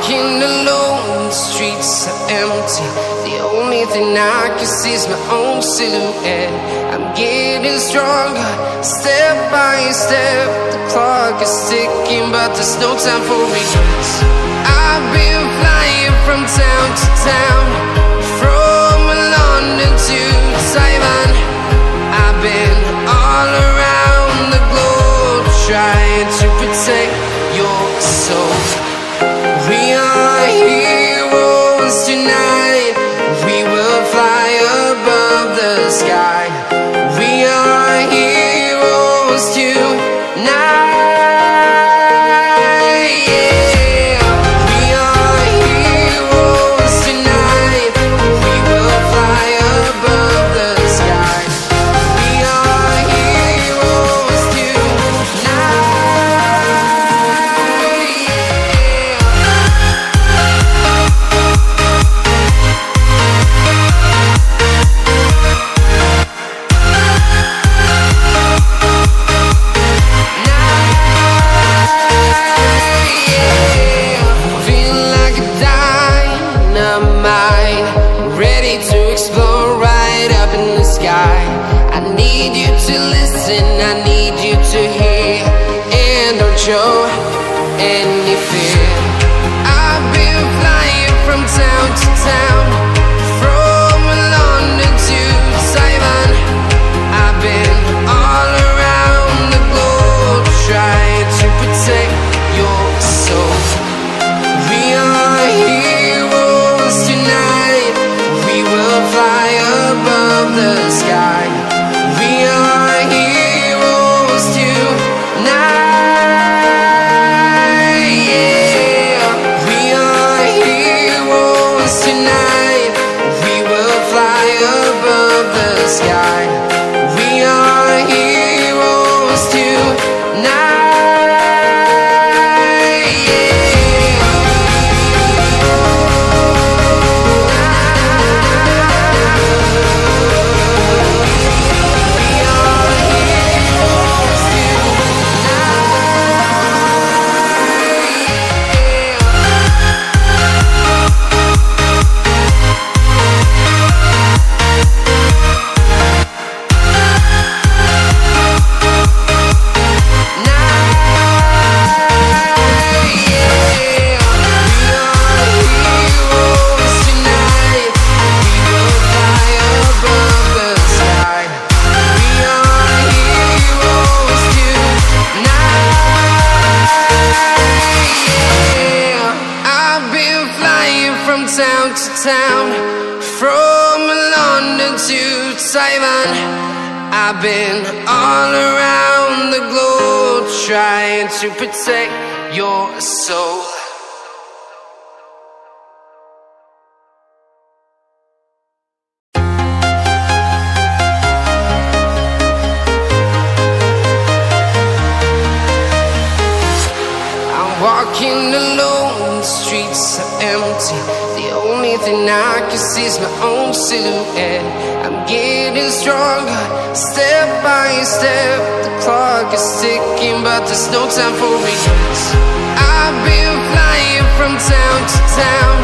walking alone, the streets are empty. The only thing I can see is my own silhouette. I'm getting stronger, step by step. The clock is ticking, but there's no time for regrets. I've been flying from town to town, from London to Taiwan. I've been all around the globe, trying to protect your soul. We are heroes tonight. We will fly above the sky. We are heroes tonight. Yeah. We are heroes tonight. We will fly above the sky. We are heroes tonight. I need you to listen, I need you to hear, and don't show any fear. I've been flying from town to town, from London to Taiwan. I've been all around the globe, trying to protect your soul. We are heroes tonight. We will fly above the sky. We are heroes tonight. Yeah. We are heroes tonight. We will fly above the sky. We are heroes tonight. From town to town, from London to Taiwan. I've been all around the globe, trying to protect your soul. I'm walking alone, the streets are empty. The only thing I can see is my own silhouette. I'm getting stronger, step by step. The clock is ticking, but there's no time for regrets. I've been flying from town to town,